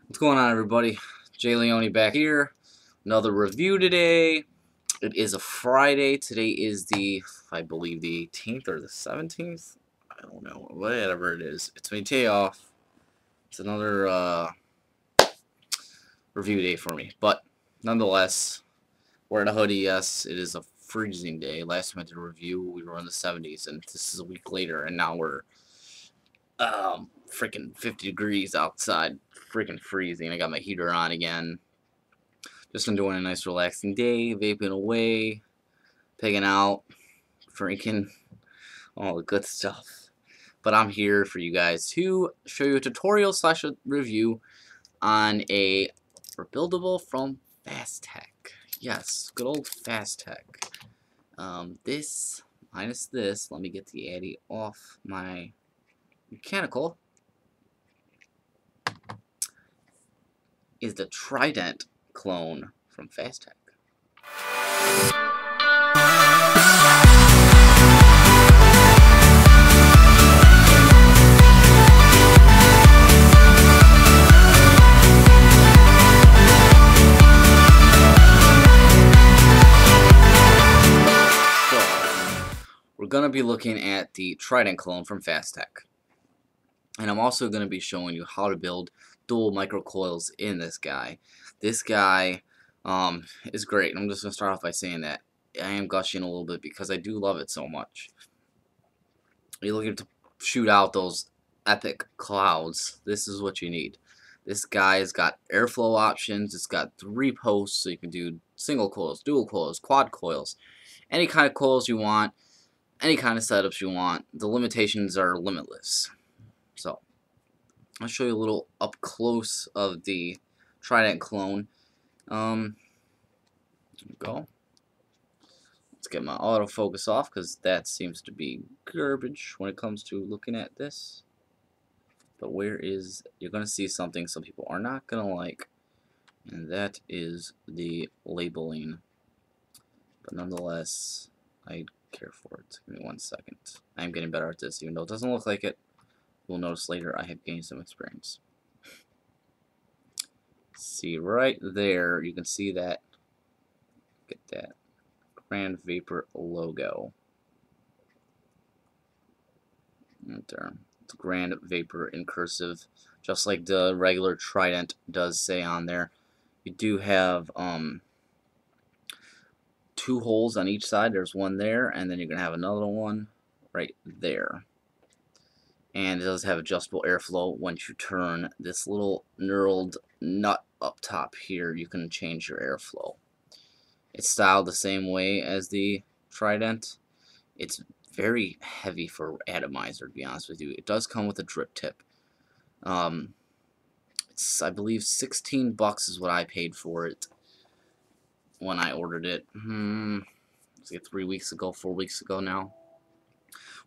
What's going on, everybody? Jay Leone back here. Another review today. It is a Friday. Today is I believe the 18th or the 17th. I don't know. Whatever it is. It's my day off. It's another review day for me. But nonetheless, wearing a hoodie. Yes, it is a freezing day. Last time I did a review, we were in the 70s, and this is a week later, and now we're freaking 50 degrees outside. Freaking freezing. I got my heater on again. Just enjoying a nice relaxing day, vaping away, pigging out, drinking, all the good stuff. But I'm here for you guys to show you a tutorial slash a review on a rebuildable from fasttech. Yes, good old fasttech. This minus this, let me get the Addy off my mechanical, is the Trident Clone from fasttech. We're going to be looking at the Trident Clone from fasttech. And I'm also going to be showing you how to build dual microcoils in this guy. This guy is great. I'm just going to start off by saying that I am gushing a little bit because I do love it so much. You're looking to shoot out those epic clouds. This is what you need. This guy's got airflow options. It's got 3 posts, so you can do single coils, dual coils, quad coils, any kind of coils you want, any kind of setups you want. The limitations are limitless. So I'll show you a little up close of the Trident Clone. There we go. Let's get my autofocus off because that seems to be garbage when it comes to looking at this. But you're going to see something some people are not going to like, and that is the labeling. But nonetheless, I care for it. Give me 1 second. I'm getting better at this, even though it doesn't look like it. You'll notice later I have gained some experience. See right there, you can see that. Get that Grand Vapor logo. Right there. It's Grand Vapor in cursive, just like the regular Trident does say on there. You do have 2 holes on each side. There's one there, and then you're gonna have another one right there. And it does have adjustable airflow. Once you turn this little knurled nut up top here, you can change your airflow. It's styled the same way as the Trident. It's very heavy for atomizer, to be honest with you. It does come with a drip tip. It's, I believe, 16 bucks is what I paid for it when I ordered it. It's like 3 weeks ago, 4 weeks ago now.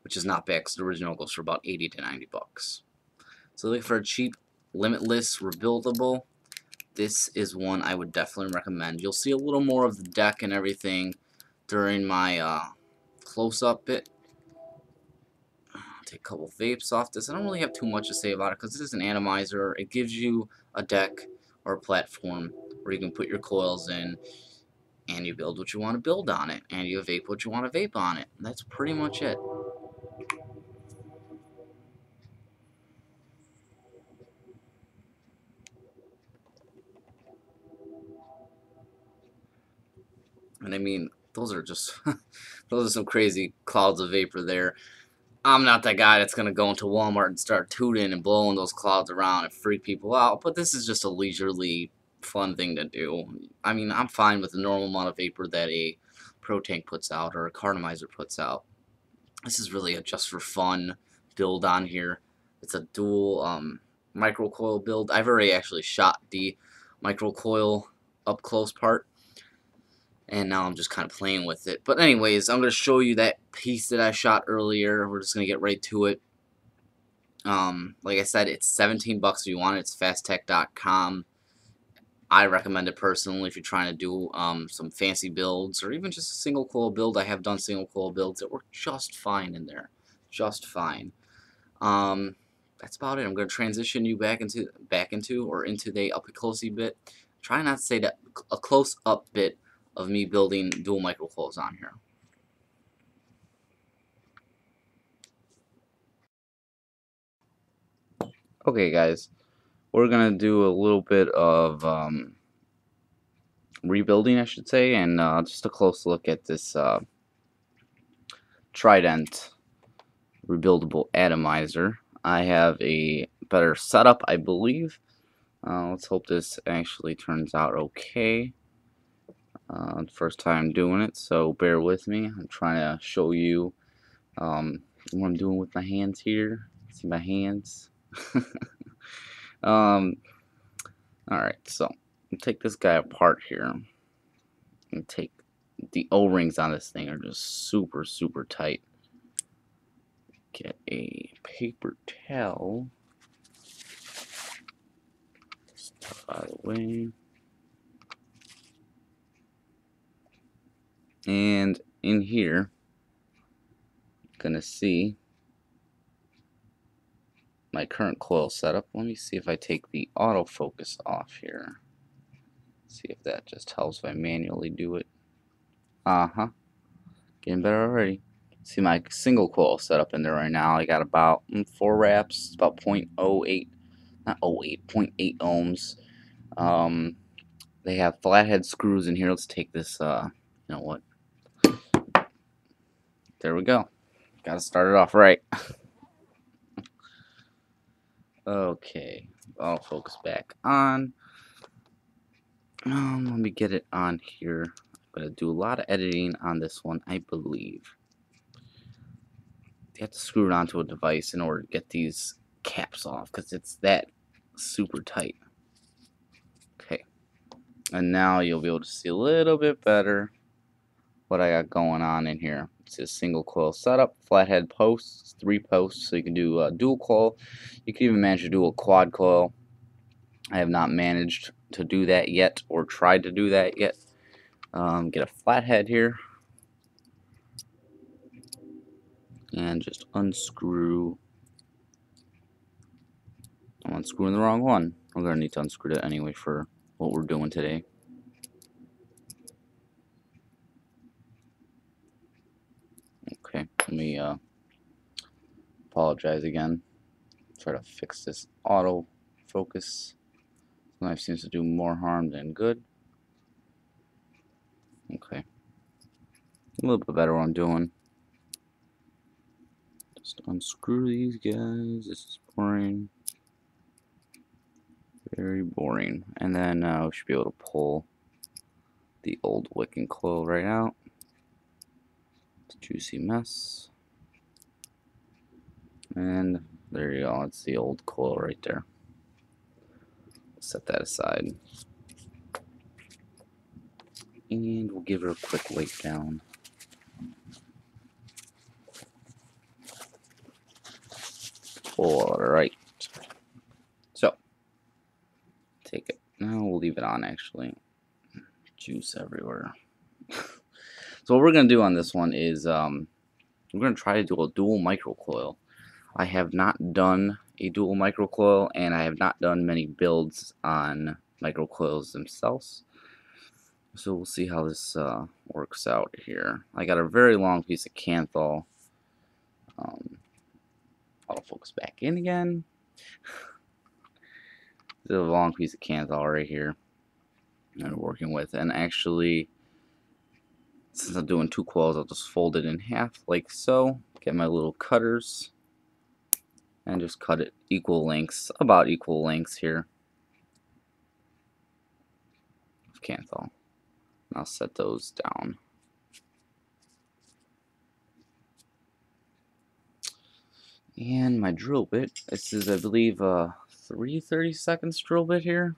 Which is not bad because the original goes for about 80 to 90 bucks. So looking for a cheap, limitless, rebuildable, this is one I would definitely recommend. You'll see a little more of the deck and everything during my close-up bit. I'll take a couple vapes off this. I don't really have too much to say about it because this is an atomizer. It gives you a deck or a platform where you can put your coils in and you build what you want to build on it, and you vape what you want to vape on it. That's pretty much it. And I mean, those are just, those are some crazy clouds of vapor there. I'm not that guy that's going to go into Walmart and start tooting and blowing those clouds around and freak people out, but this is just a leisurely, fun thing to do. I mean, I'm fine with the normal amount of vapor that a Pro Tank puts out or a Cartomizer puts out. This is really a just for fun build on here. It's a dual microcoil build. I've already actually shot the microcoil up close part, and now I'm just kind of playing with it. But anyways, I'm going to show you that piece that I shot earlier. We're just going to get right to it. Like I said, it's 17 bucks if you want it. It's fasttech.com. I recommend it personally if you're trying to do some fancy builds or even just a single coil build. I have done single coil builds that work just fine in there. Just fine. that's about it. I'm going to transition you back into the up closey bit. Try not to say that a close up bit of me building dual microcoils on here. Okay, guys, we're gonna do a little bit of rebuilding, I should say, and just a close look at this Trident rebuildable atomizer. I have a better setup, I believe. Let's hope this actually turns out okay. First time doing it, so bear with me. I'm trying to show you what I'm doing with my hands here. See my hands? Alright, so I'll take this guy apart here and take the O-rings on this thing are just super tight. Get a paper towel, stuff out of the way, and in here you're gonna see my current coil setup. Let me see if I take the autofocus off here. See if that just helps if I manually do it. Getting better already. See my single coil setup in there right now. I got about 4 wraps, about 0.08, not 08, 0.8 ohms. They have flathead screws in here. Let's take this, you know what? There we go. Gotta start it off right. Okay, I'll focus back on. Let me get it on here. I'm gonna do a lot of editing on this one, I believe. You have to screw it onto a device in order to get these caps off because it's that super tight. Okay, and now you'll be able to see a little bit better what I got going on in here. It's a single coil setup, flathead posts, 3 posts, so you can do a dual coil. You can even manage to do a quad coil. I have not managed to do that yet or tried to do that yet. Get a flathead here and just unscrew. I'm unscrewing the wrong one. I'm going to need to unscrew it anyway for what we're doing today. Okay, let me apologize again. Try to fix this auto focus. Knife seems to do more harm than good. Okay, a little bit better what I'm doing. Just unscrew these guys. This is boring. Very boring. And then we should be able to pull the old wicking coil right out. It's a juicy mess. And there you go. It's the old coil right there. Set that aside. And we'll give her a quick weight down. Alright. So, take it. Now we'll leave it on actually. Juice everywhere. So what we're going to do on this one is we're going to try to do a dual microcoil. I have not done a dual microcoil, and I have not done many builds on microcoils themselves. So we'll see how this works out here. I got a very long piece of Canthal. Autofocus back in again. This is a long piece of Canthal right here that I'm working with, and actually, since I'm doing 2 coils, I'll just fold it in half like so. Get my little cutters and just cut it equal lengths, about equal lengths here of Canthal. I'll set those down. And my drill bit. This is, I believe, a 3/32 drill bit here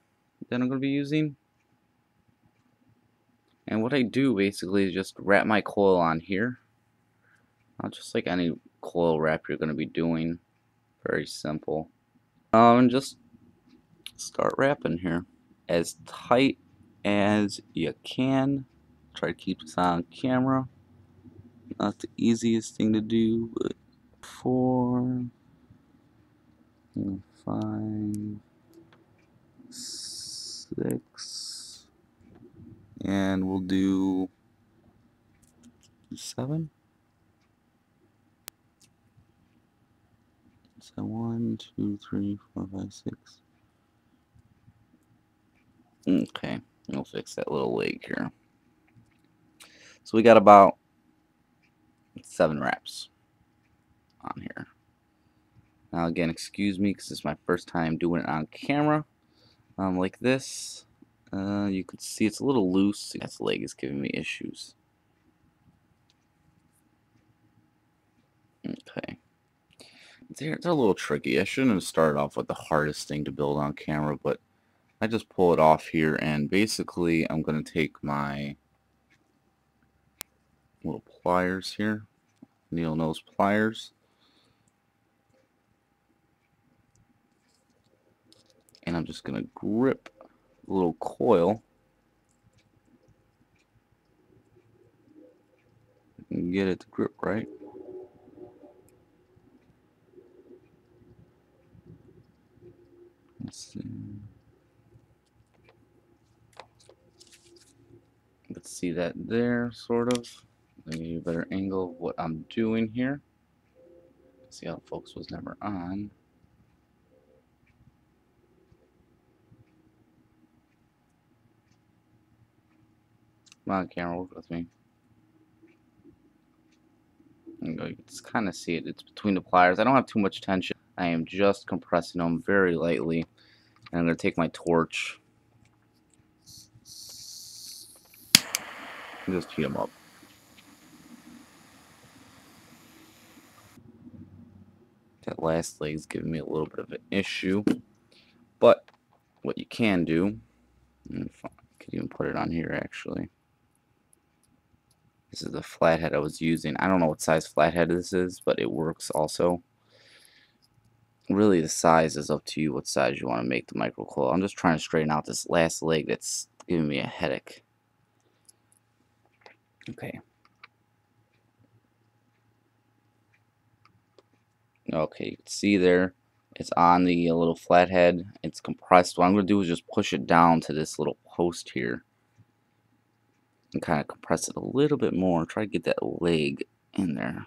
that I'm going to be using. And what I do basically is just wrap my coil on here. Just like any coil wrap you're going to be doing. Very simple. And just start wrapping here as tight as you can. Try to keep this on camera. Not the easiest thing to do, but 4, 5, 6, and we'll do 7. So 1, 2, 3, 4, 5, 6. Okay, we'll fix that little leg here. So we got about 7 wraps on here. Now again, excuse me because it's my first time doing it on camera like this. You can see it's a little loose. That leg is giving me issues. Okay. They're a little tricky. I shouldn't have started off with the hardest thing to build on camera, but I just pull it off here, and basically I'm going to take my little pliers here, needle nose pliers, and I'm just going to grip the little coil and get it to grip right. Let's see. Let's see that there, sort of. Let me give you a better angle of what I'm doing here. See how focus was never on. Come on, camera, work with me. There you go. You can just kind of see it. It's between the pliers. I don't have too much tension. I am just compressing them very lightly. And I'm going to take my torch and just heat them up. That last leg's giving me a little bit of an issue. But what you can do, I could even put it on here actually. This is the flathead I was using. I don't know what size flathead this is, but it works also. Really, the size is up to you what size you want to make the micro coil. I'm just trying to straighten out this last leg that's giving me a headache. Okay. Okay, you can see there, it's on the little flathead. It's compressed. What I'm going to do is just push it down to this little post here and kind of compress it a little bit more. Try to get that leg in there.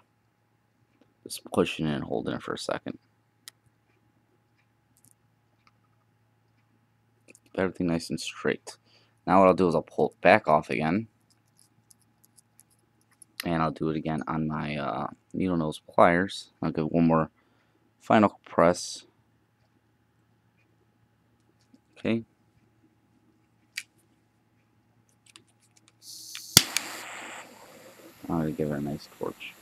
Just pushing it and holding it for a second. Keep everything nice and straight. Now what I'll do is I'll pull it back off again. And I'll do it again on my needle nose pliers. I'll give one more final press. Okay. I'm going to give it a nice torch.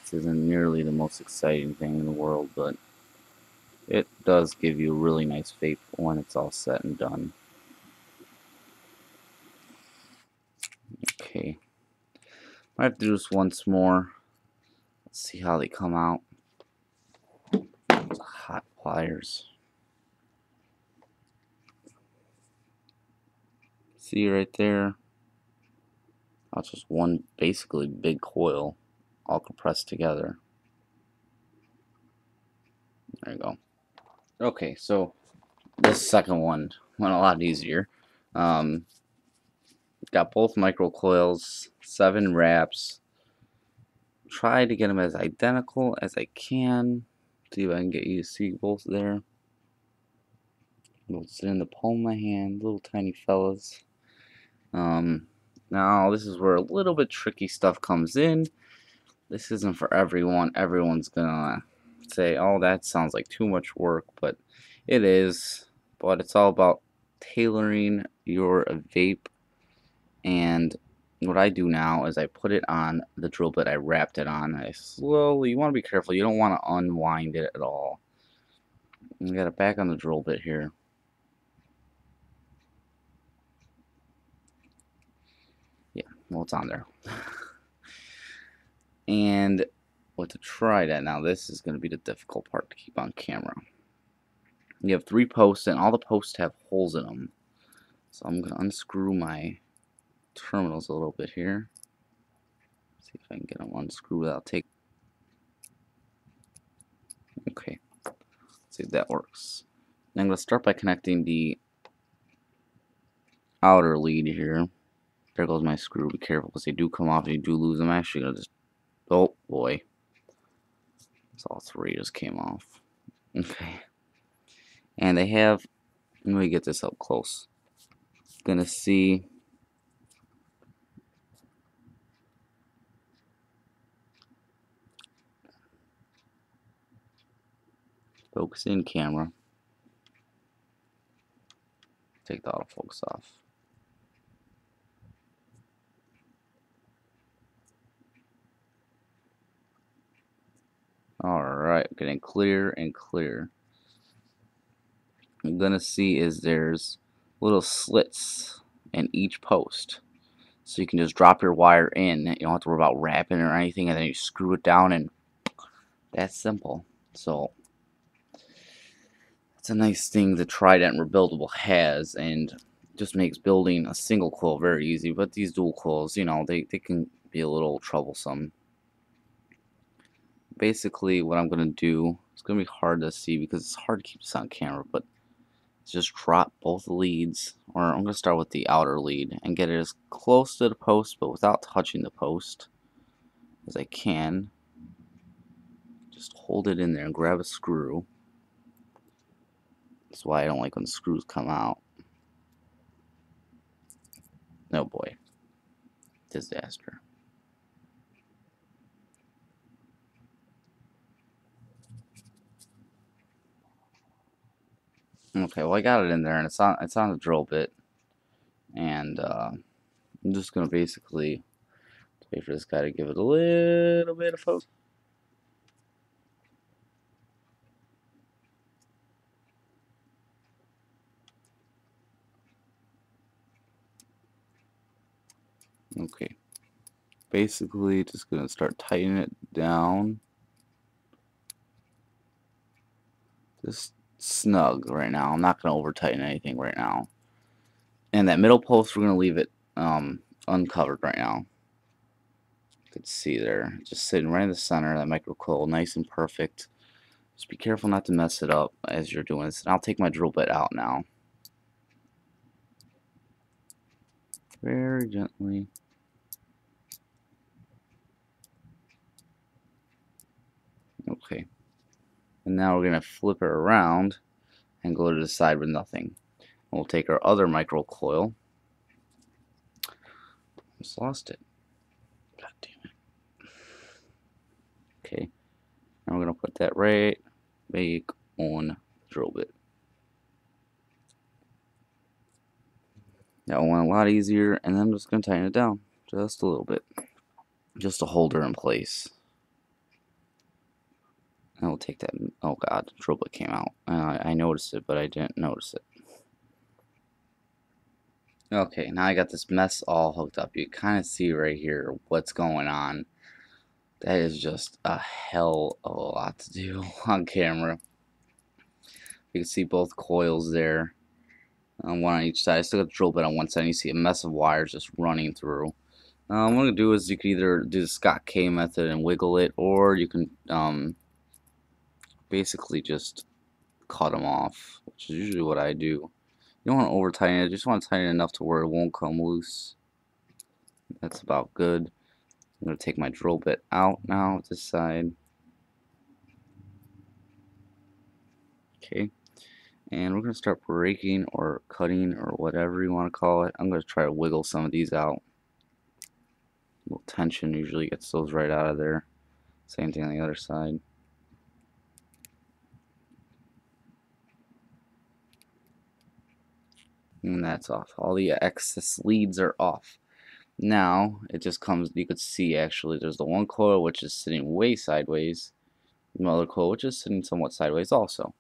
This isn't nearly the most exciting thing in the world, but it does give you a really nice vape when it's all set and done. Okay. I have to do this once more. Let's see how they come out. Those hot pliers. See right there? That's just one basically big coil all compressed together. There you go. Okay, so this second one went a lot easier. Got both micro coils, 7 wraps. Try to get them as identical as I can. See if I can get you to see both there. They'll sit in the palm of my hand, little tiny fellas. Now this is where a little bit tricky stuff comes in. This isn't for everyone. Everyone's gonna say, oh, that sounds like too much work, but it is. But it's all about tailoring your vape. And what I do now is I put it on the drill bit I wrapped it on. I slowly, you want to be careful, you don't want to unwind it at all. You got it back on the drill bit here. Yeah, well, it's on there. And with the Trident, now this is going to be the difficult part to keep on camera. You have 3 posts, and all the posts have holes in them. So I'm going to unscrew my terminals a little bit here. See if I can get them unscrewed without taking. Okay, let's see if that works. Now I'm going to start by connecting the outer lead here. There goes my screw. Be careful because they do come off and you do lose them. I'm actually going to just. Oh boy. So all 3 just came off. Okay. And they have. Let me get this up close. Gonna see. Focus in camera. Take the autofocus off. Alright, getting clear and clear. I'm gonna see is there's little slits in each post. So you can just drop your wire in. You don't have to worry about wrapping or anything, and then you screw it down, and that's simple. So it's a nice thing the Trident Rebuildable has, and just makes building a single coil very easy. But these dual coils, you know, they can be a little troublesome. Basically, what I'm going to do, it's going to be hard to see because it's hard to keep this on camera, but just drop both leads, or I'm going to start with the outer lead and get it as close to the post but without touching the post as I can. Just hold it in there and grab a screw. That's why I don't like when the screws come out. Oh boy. Disaster. Okay, well I got it in there and it's on the drill bit, and I'm just gonna basically wait for this guy to give it a little bit of focus. Okay, basically just gonna start tightening it down. Just snug right now. I'm not gonna over tighten anything right now. And that middle post, we're gonna leave it uncovered right now. You can see there, just sitting right in the center of that micro coil, nice and perfect. Just be careful not to mess it up as you're doing this. And I'll take my drill bit out now. Very gently. Okay. And now we're going to flip it around and go to the side with nothing. We'll take our other micro coil. Just lost it. God damn it. Okay. Now we're going to put that right back on the drill bit. That one went a lot easier, and then I'm just going to tighten it down just a little bit. Just to hold her in place. And we'll take that. Oh god, the drill bit came out. I noticed it, but I didn't notice it. Okay, now I got this mess all hooked up. You kind of see right here what's going on. That is just a hell of a lot to do on camera. You can see both coils there, one on each side. I still got the drill bit on one side, and you see a mess of wires just running through. What I'm going to do is you can either do the Scott K method and wiggle it, or you can basically just cut them off, which is usually what I do. You don't want to over tighten it, just want to tighten it enough to where it won't come loose. That's about good. I'm going to take my drill bit out now with this side. Okay. And we're going to start breaking or cutting or whatever you want to call it. I'm going to try to wiggle some of these out. A little tension usually gets those right out of there. Same thing on the other side. And that's off. All the excess leads are off. Now it just comes, you could see actually there's the one coil which is sitting way sideways, the other coil which is sitting somewhat sideways also.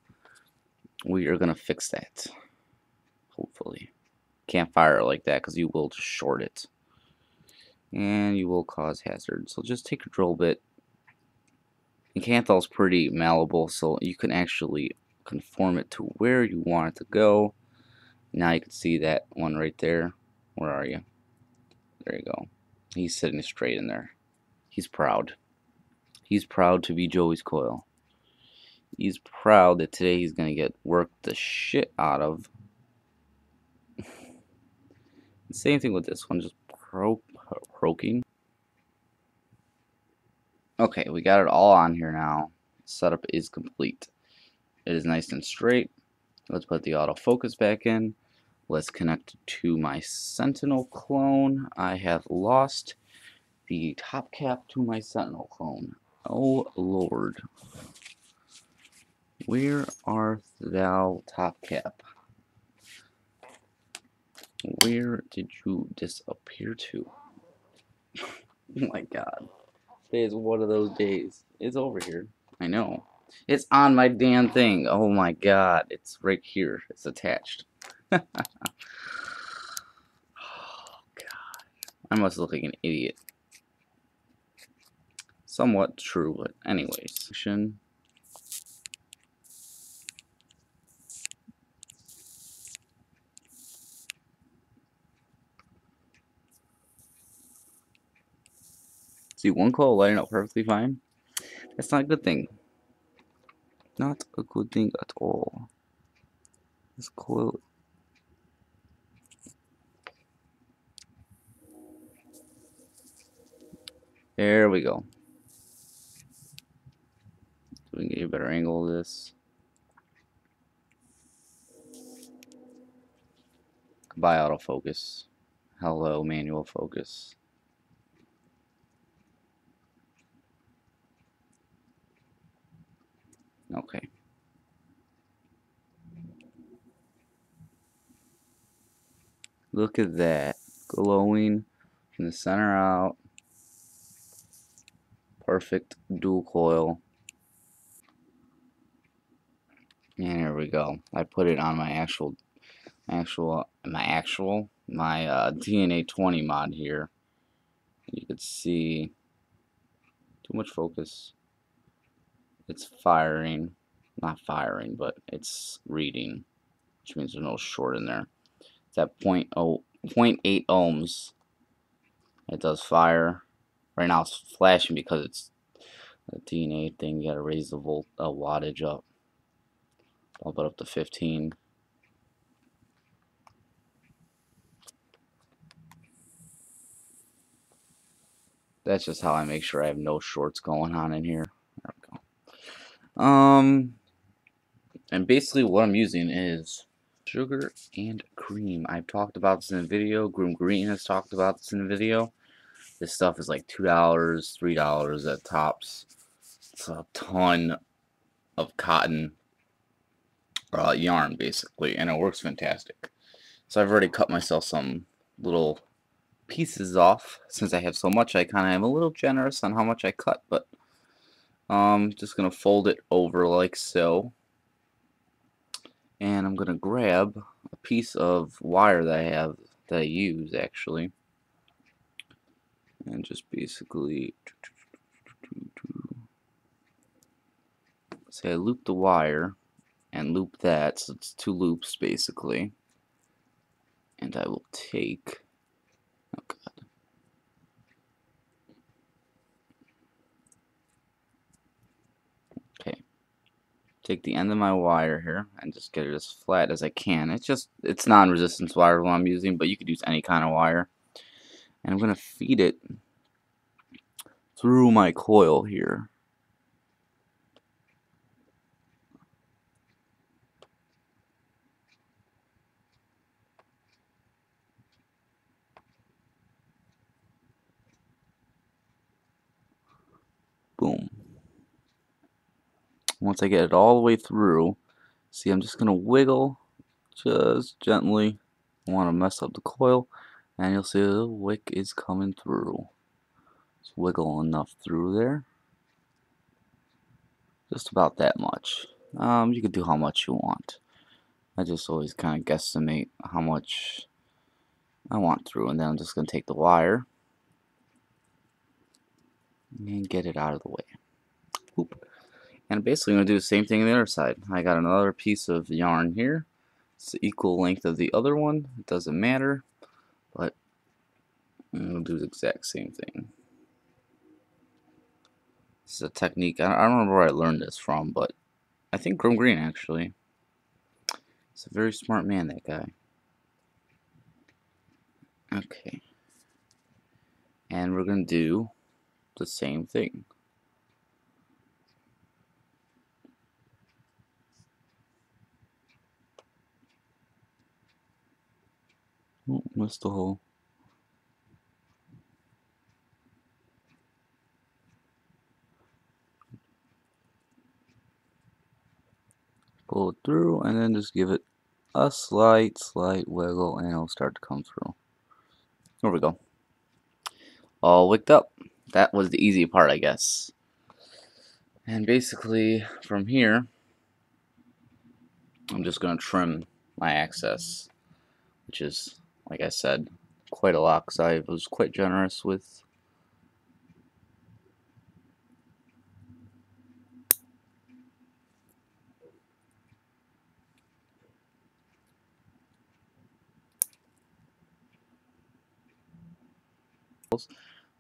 We are going to fix that, hopefully. Can't fire it like that because you will just short it and you will cause hazard. So just take a drill bit. And Canthol's pretty malleable, so you can actually conform it to where you want it to go. Now you can see that one right there. Where are you? There you go. He's sitting straight in there. He's proud. He's proud to be Joey's coil. He's proud that today he's going to get worked the shit out of. Same thing with this one, just croaking. Okay, we got it all on here now. Setup is complete. It is nice and straight. Let's put the autofocus back in. Let's connect to my Sentinel clone. I have lost the top cap to my Sentinel clone. Oh Lord. Where art thou, top cap? Where did you disappear to? Oh my god. Today is one of those days. It's over here. I know. It's on my damn thing. Oh my god. It's right here. It's attached. Oh god. I must look like an idiot. Somewhat true, but anyways. See, one coil lighting up perfectly fine. That's not a good thing. Not a good thing at all. This coil. There we go. So we can get a better angle of this. Goodbye autofocus. Hello manual focus. Okay. Look at that. Glowing from the center out. Perfect dual coil. And here we go. I put it on my DNA 20 mod here. You could see too much focus. It's firing, not firing, but it's reading, which means there's no short in there. It's at 0.8 ohms. It does fire. Right now it's flashing because it's the DNA thing. You gotta raise the wattage up. I'll put up to 15. That's just how I make sure I have no shorts going on in here. There we go. And basically what I'm using is sugar and cream. I've talked about this in a video. Groom Green has talked about this in a video. This stuff is like $2, $3 at tops. It's a ton of cotton yarn basically, and it works fantastic. So I've already cut myself some little pieces off. Since I have so much, I kind of am a little generous on how much I cut, but just gonna fold it over like so, and I'm gonna grab a piece of wire that I use actually, and just basically say I loop the wire and loop that, so it's 2 loops basically, and I will take, oh god, okay, take the end of my wire here and just get it as flat as I can. It's non-resistance wire what I'm using, but you could use any kind of wire, and I'm gonna feed it through my coil here. Boom. Once I get it all the way through, see, I'm just gonna wiggle just gently. I want to mess up the coil, and you'll see the wick is coming through. Just wiggle enough through there. Just about that much. You can do how much you want. I just always kind of guesstimate how much I want through, and then I'm just gonna take the wire and get it out of the way. Oop. And basically I'm going to do the same thing on the other side. I got another piece of yarn here. It's the equal length of the other one. It doesn't matter, but I'm going to do the exact same thing. This is a technique. I don't remember where I learned this from, but I think Grim Green actually. He's a very smart man, that guy. Okay. And we're going to do the same thing. Oh, missed the hole. Pull it through and then just give it a slight wiggle and it'll start to come through. There we go. All wicked up. That was the easy part, I guess. And basically from here I'm just going to trim my access, which is, like I said, quite a lot because I was quite generous with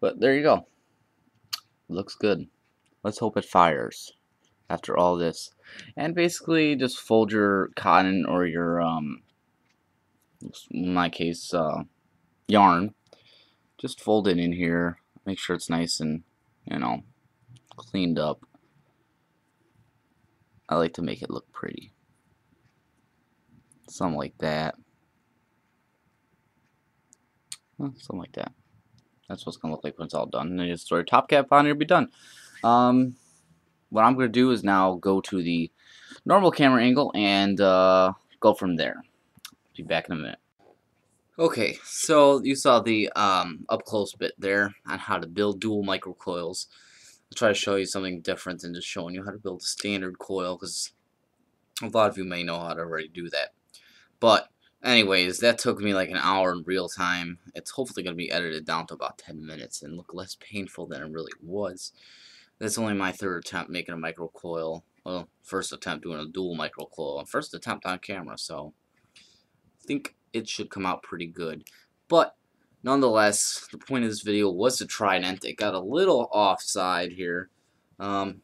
but there you go. Looks good. Let's hope it fires after all this. And basically just fold your cotton or your in my case yarn, just fold it in here, make sure it's nice and, you know, cleaned up. I like to make it look pretty, something like that. Something like that. That's what it's gonna look like when it's all done. And then you just throw your top cap on and it'll be done. What I'm gonna do is now go to the normal camera angle and go from there. Be back in a minute. Okay, so you saw the up close bit there on how to build dual microcoils. I'll try to show you something different than just showing you how to build a standard coil, because a lot of you may know how to already do that. But anyways, that took me like an hour in real time. It's hopefully going to be edited down to about 10 minutes and look less painful than it really was. That's only my third attempt making a microcoil. Well, first attempt doing a dual microcoil, and first attempt on camera, so I think it should come out pretty good. But nonetheless, the point of this video was the Trident. It got a little offside here. God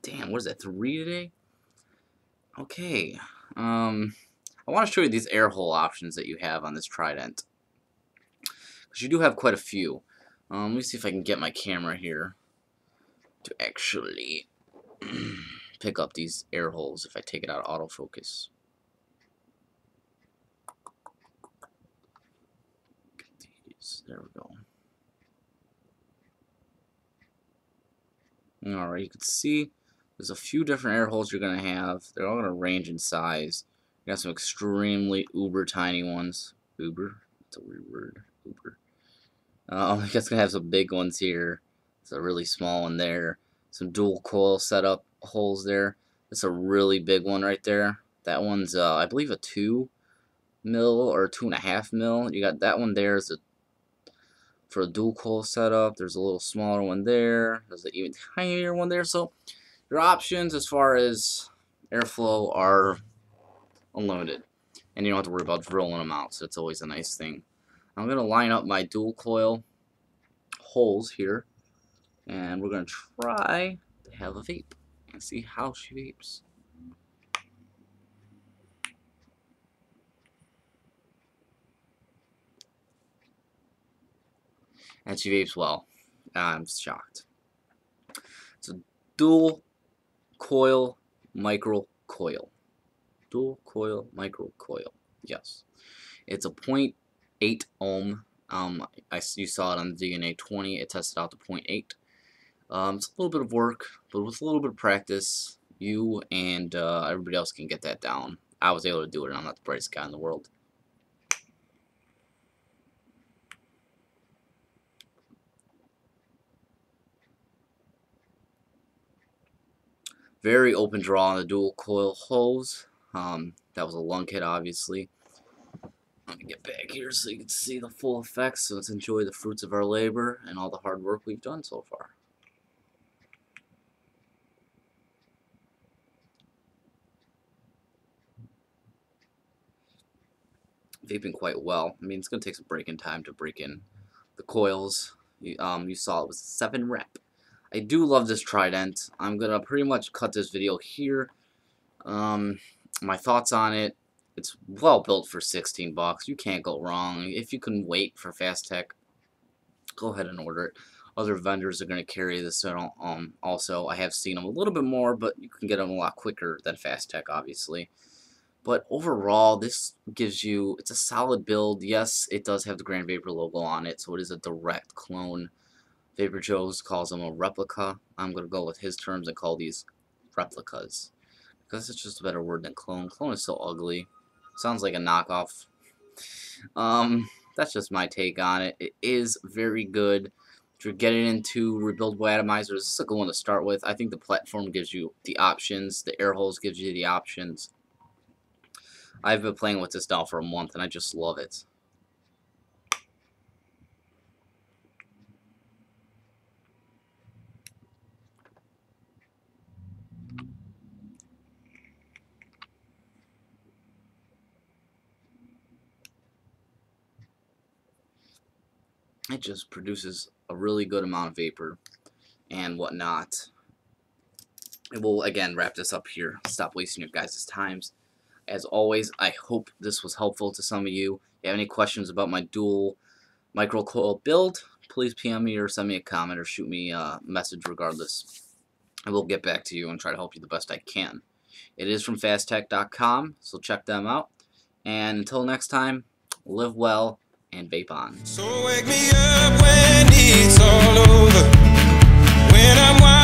damn, what is that, 3 today? Okay. I want to show you these air hole options that you have on this Trident, because you do have quite a few. Let me see if I can get my camera here to actually pick up these air holes if I take it out of autofocus. Get these. There we go. Alright, you can see there's a few different air holes you're going to have. They're all going to range in size. You got some extremely uber tiny ones. Uber? That's a weird word. Uber. I guess going to have some big ones here. It's a really small one there. Some dual coil setup holes there. That's a really big one right there. That one's, I believe, a 2 mil or 2.5 mil. You got that one there is for a dual coil setup. There's a little smaller one there. There's an even tinier one there. So your options as far as airflow are unlimited, and you don't have to worry about drilling them out. So it's always a nice thing. I'm gonna line up my dual coil holes here, and we're gonna try to have a vape and see how she vapes. And she vapes well. I'm shocked. It's a dual coil micro coil. Dual coil micro coil. Yes. It's a 0.8 ohm. You saw it on the DNA 20. It tested out to 0.8. It's a little bit of work, but with a little bit of practice, you and everybody else can get that down. I was able to do it, and I'm not the brightest guy in the world. Very open draw on the dual coil hose. That was a lung kit, obviously. Let me get back here so you can see the full effects. So let's enjoy the fruits of our labor and all the hard work we've done so far. vaping quite well. I mean, it's going to take some break-in time to break in the coils. You saw it was 7 rep. I do love this Trident. I'm going to pretty much cut this video here. My thoughts on it, it's well built for 16 bucks. You can't go wrong. If you can wait for fasttech, go ahead and order it. Other vendors are going to carry this also. I have seen them a little bit more, but you can get them a lot quicker than fasttech, obviously. But overall, this gives you, it's a solid build. Yes, it does have the Grand Vapor logo on it, so it is a direct clone. Vapor Joe's calls them a replica. I'm going to go with his terms and call these replicas, because it's just a better word than clone. Clone is so ugly. Sounds like a knockoff. That's just my take on it. It is very good. If you're getting into rebuildable atomizers, this is a good one to start with. I think the platform gives you the options. The air holes gives you the options. I've been playing with this now for a month, and I just love it. It just produces a really good amount of vapor and whatnot. And we'll again wrap this up here. Stop wasting your guys' times. As always, I hope this was helpful to some of you. If you have any questions about my dual micro coil build, please PM me or send me a comment or shoot me a message regardless. I will get back to you and try to help you the best I can. It is from fasttech.com, so check them out. And until next time, live well and vape on. So wake me up when it's all over, when I'm